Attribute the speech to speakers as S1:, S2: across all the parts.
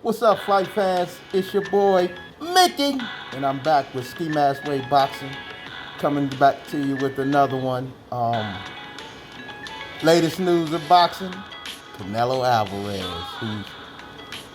S1: What's up, fight fans? It's your boy, Miki, and I'm back with Ski Mask Way Boxing, coming back to you with another one. Latest news of boxing, Canelo Alvarez, who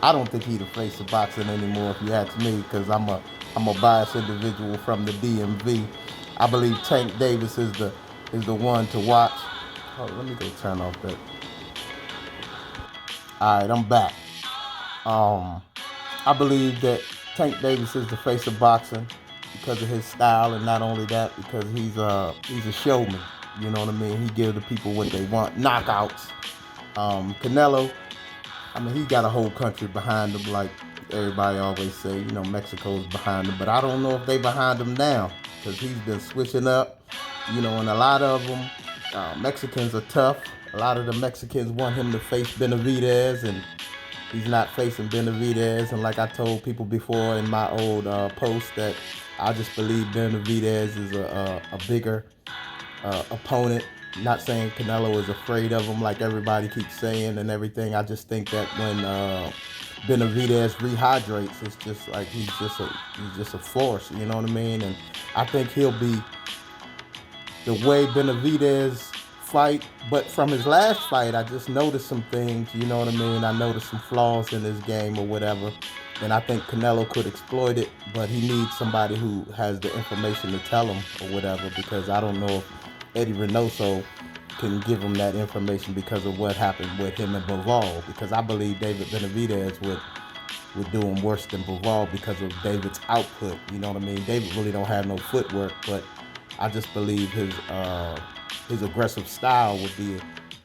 S1: I don't think he's the face of boxing anymore, if you ask me, because I'm a biased individual from the DMV. I believe Tank Davis is the one to watch. Oh, let me go turn off that. All right, I'm back. Um, I believe that Tank Davis is the face of boxing because of his style, and not only that, because he's a showman. You know what I mean? He gives the people what they want, knockouts. Canelo, I mean, he got a whole country behind him, like everybody always say. You know, Mexico's behind him, but I don't know if they behind him now because he's been switching up. You know, and a lot of them, Mexicans are tough. A lot of the Mexicans want him to face Benavidez, and he's not facing Benavidez. And like I told people before in my old post, that I just believe Benavidez is a bigger opponent. Not saying Canelo is afraid of him like everybody keeps saying and everything. I just think that when Benavidez rehydrates, it's just like he's just a force. You know what I mean? And I think he'll be the way Benavidez fight. But from his last fight, I just noticed some things. You know what I mean? I noticed some flaws in his game or whatever. And I think Canelo could exploit it, but he needs somebody who has the information to tell him or whatever, because I don't know if Eddie Reynoso can give him that information because of what happened with him and Bivol. Because I believe David Benavidez would do him worse than Bivol because of David's output. You know what I mean? David really don't have no footwork, but I just believe his aggressive style would be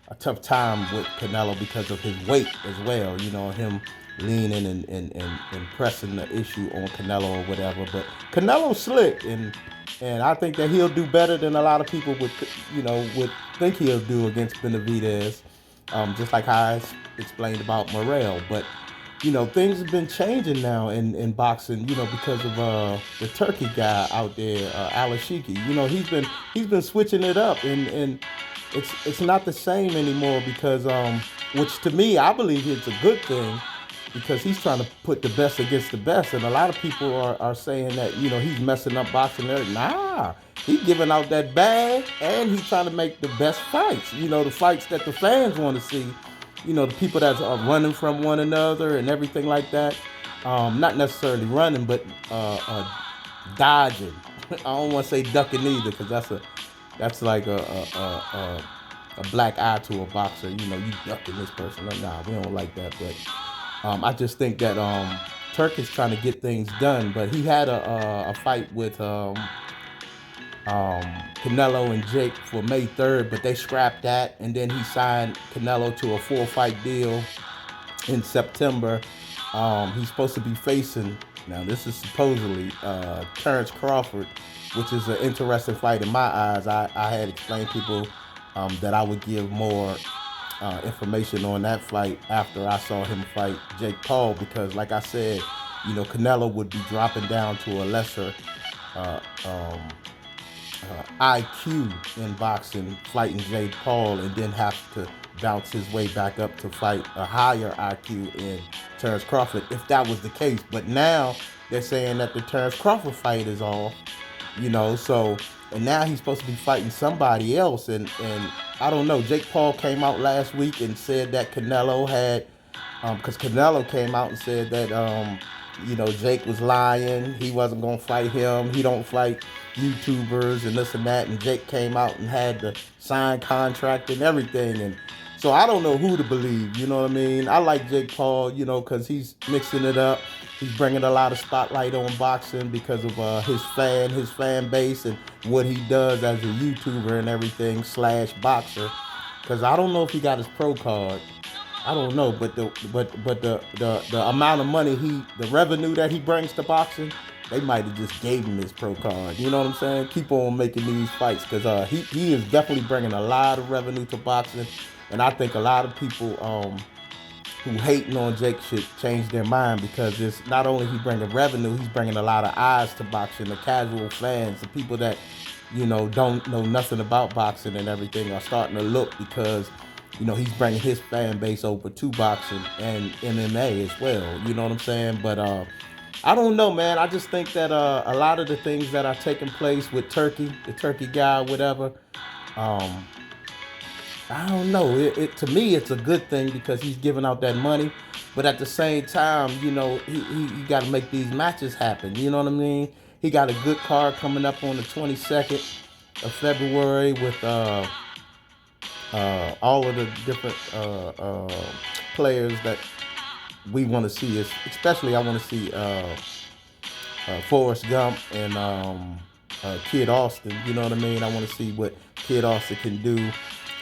S1: a tough time with Canelo because of his weight as well. You know, him leaning and pressing the issue on Canelo or whatever. But Canelo's slick, and I think that he'll do better than a lot of people would think he'll do against Benavidez. Just like how I explained about Morrell. But you know, things have been changing now in boxing, you know, because of the Turkey guy out there, Alashiki. You know, he's been switching it up, and it's not the same anymore because which to me, I believe it's a good thing, because he's trying to put the best against the best. And a lot of people are saying that, you know, he's messing up boxing there. Nah, he's giving out that bag, and he's trying to make the best fights, you know, the fights that the fans want to see. You know, the people that are running from one another and everything like that. Not necessarily running, but dodging. I don't want to say ducking either, because that's like a black eye to a boxer. You know, you ducking this person. Nah, we don't like that. But I just think that Turk is trying to get things done. But he had a fight with Canelo and Jake for May 3rd, but they scrapped that, and then he signed Canelo to a 4-fight deal in September. He's supposed to be facing, now this is supposedly Terrence Crawford, which is an interesting fight in my eyes. I had explained to people that I would give more information on that fight after I saw him fight Jake Paul, because like I said, you know, Canelo would be dropping down to a lesser IQ in boxing, fighting Jake Paul, and then have to bounce his way back up to fight a higher IQ in Terrence Crawford, if that was the case. But now they're saying that the Terrence Crawford fight is off, you know, so, and now he's supposed to be fighting somebody else, and I don't know. Jake Paul came out last week and said that Canelo had, because Canelo came out and said that, you know, Jake was lying. He wasn't going to fight him. He don't fight YouTubers and this and that. And Jake came out and had the signed contract and everything. And so I don't know who to believe. You know what I mean? I like Jake Paul, you know, because he's mixing it up. He's bringing a lot of spotlight on boxing because of his fan base, and what he does as a YouTuber and everything / boxer. Because I don't know if he got his pro card. I don't know, but the amount of money the revenue that he brings to boxing, they might have just gave him his pro card. You know what I'm saying? Keep on making these fights, because he is definitely bringing a lot of revenue to boxing, and I think a lot of people who hating on Jake should change their mind, because it's not only he bringing revenue, he's bringing a lot of eyes to boxing. The casual fans, the people that, you know, don't know nothing about boxing and everything, are starting to look, because he's bringing his fan base over to boxing and MMA as well. You know what I'm saying? But I don't know, man. I just think that a lot of the things that are taking place with Turki, the Turkey guy, whatever, um, I don't know. To me, it's a good thing because he's giving out that money. But at the same time, he got to make these matches happen. You know what I mean? He got a good card coming up on the 22nd of February with all of the different players that we want to see. Especially, I want to see Forrest Gump and Kid Austin. You know what I mean? I want to see what Kid Austin can do.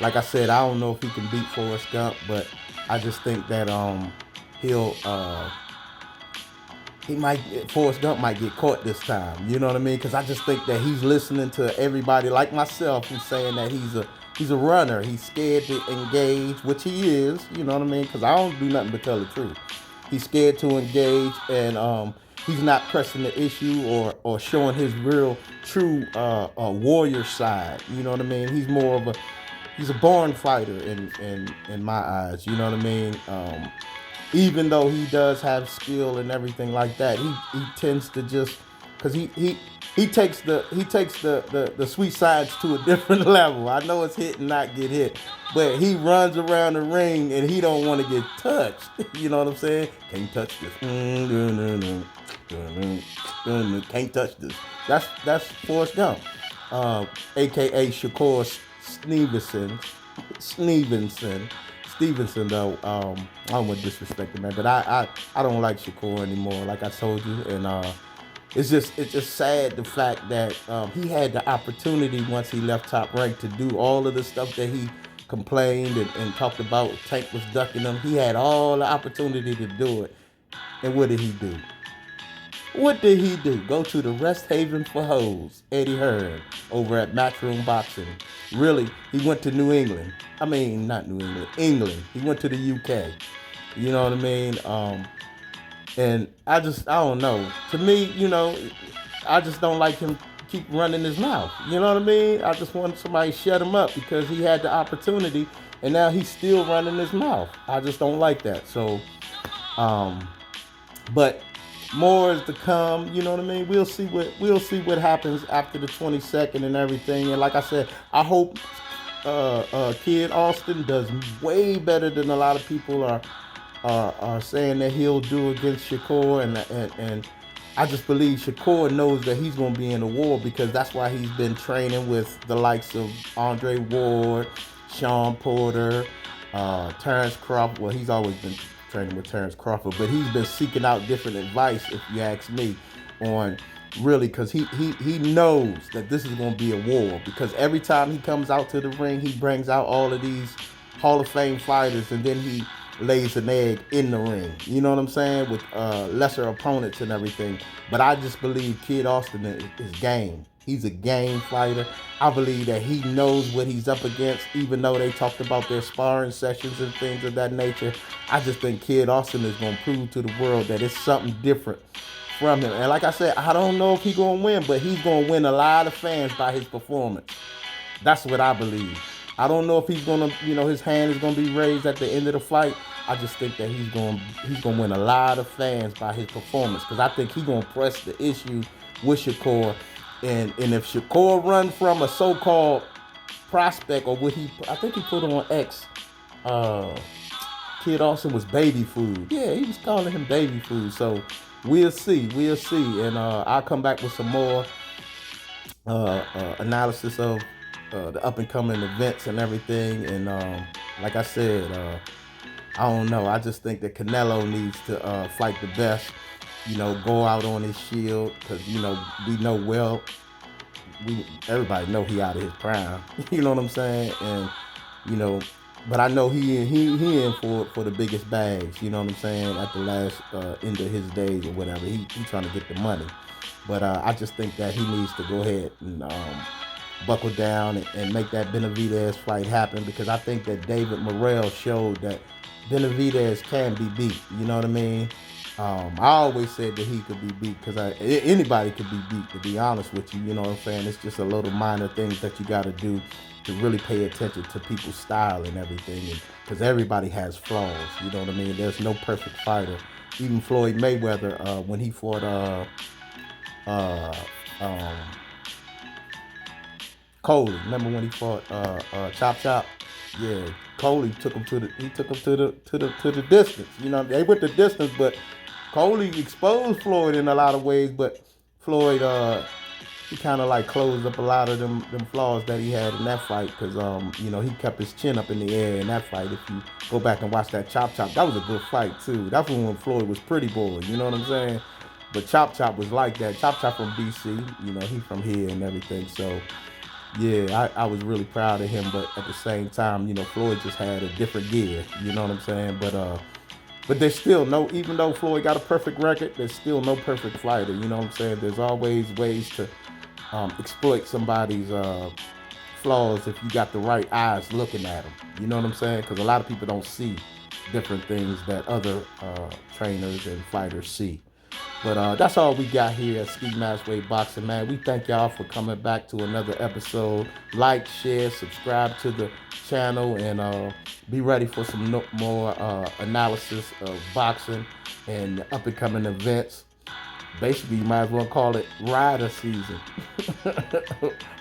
S1: Like I said, I don't know if he can beat Forrest Gump, but I just think that he'll Forrest Gump might get caught this time. You know what I mean? Because I just think that he's listening to everybody like myself who's saying that he's a runner. He's scared to engage, which he is. You know what I mean? Because I don't do nothing but tell the truth. He's scared to engage, and he's not pressing the issue or showing his real, true warrior side. You know what I mean? He's a born fighter in my eyes. You know what I mean? Even though he does have skill and everything like that, he tends to just because he takes the sweet sides to a different level. I know it's hit and not get hit, but he runs around the ring and he don't want to get touched. You know what I'm saying? Can't touch this. Can't touch this. That's Forrest Gump, aka Shakur Stevenson, though. I don't want to disrespect him, man, but I don't like Shakur anymore, like I told you, and it's just sad the fact that he had the opportunity once he left Top Rank to do all of the stuff that he complained and talked about. Tank was ducking him. He had all the opportunity to do it, and what did he do? What did he do? Go to the Rest Haven for Hoes, Eddie Hearn, over at Matchroom Boxing. Really, he went to New England. I mean, not New England, England. He went to the UK. You know what I mean? And I don't know. To me, I just don't like him keep running his mouth. You know what I mean? I just want somebody to shut him up because he had the opportunity and now he's still running his mouth. I just don't like that. So, but more is to come. You know what I mean? We'll see what happens after the 22nd and everything. And like I said, I hope Kid Austin does way better than a lot of people are saying that he'll do against Shakur, and I just believe Shakur knows that he's going to be in a war because that's why he's been training with the likes of Andre Ward, Sean Porter, Terrence Crawford. Well, he's always been training with Terrence Crawford, but he's been seeking out different advice, if you ask me, on really, because he knows that this is going to be a war, because every time he comes out to the ring, he brings out all of these Hall of Fame fighters, and then he lays an egg in the ring. You know what I'm saying? With lesser opponents and everything. But I just believe Kid Austin is game. He's a game fighter. I believe that he knows what he's up against, even though they talked about their sparring sessions and things of that nature. I just think Kid Austin is going to prove to the world that it's something different from him. And like I said, I don't know if he's going to win, but he's going to win a lot of fans by his performance. That's what I believe. I don't know if he's going to, his hand is going to be raised at the end of the fight. I just think that he's going to win a lot of fans by his performance, because I think he's going to press the issue with Shakur. And if Shakur run from a so-called prospect, or I think he put on X, Kid Austin was baby food. Yeah, he was calling him baby food. So we'll see. And I'll come back with some more analysis of the up-and-coming events and everything. And like I said, I don't know. I just think that Canelo needs to fight the best. Go out on his shield, because we know everybody know he out of his prime. You know what I'm saying? And but I know he in for the biggest bags. You know what I'm saying? At the last end of his days or whatever, he trying to get the money. But I just think that he needs to go ahead and buckle down and make that Benavidez fight happen, because I think that David Morrell showed that Benavidez can be beat. You know what I mean? I always said that he could be beat because anybody could be beat. To be honest with you, you know what I'm saying? It's just a little minor things that you got to do to really pay attention to people's style and everything, and because everybody has flaws. You know what I mean? There's no perfect fighter. Even Floyd Mayweather, when he fought uh, um, Coley. Remember when he fought Chop Chop? Yeah, Coley took him to the distance. You know, they went the distance, but Coley exposed Floyd in a lot of ways. But Floyd, he kind of like closed up a lot of them flaws that he had in that fight because you know, he kept his chin up in the air in that fight. If you go back and watch that Chop Chop, that was a good fight too. That's when Floyd was pretty boy. You know what I'm saying? But Chop Chop was like that. Chop Chop from BC, you know, he from here and everything. So yeah, I was really proud of him, but at the same time, you know, Floyd just had a different gear. You know what I'm saying? But there's still no, even though Floyd got a perfect record, there's still no perfect fighter. You know what I'm saying? There's always ways to exploit somebody's flaws if you got the right eyes looking at them. You know what I'm saying? Because a lot of people don't see different things that other trainers and fighters see. But that's all we got here at Ski Mask Way Boxing, man. We thank y'all for coming back to another episode. Like, share, subscribe to the channel, and be ready for some more analysis of boxing and up and coming events. Basically, you might as well call it rider season.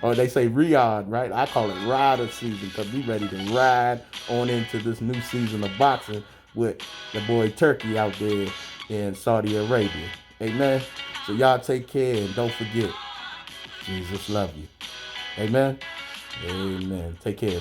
S1: Or they say Riyadh, right? I call it rider season because we ready to ride on into this new season of boxing with the boy Turki out there in Saudi Arabia. Amen. So y'all take care and don't forget, Jesus love you. Amen. Amen. Take care.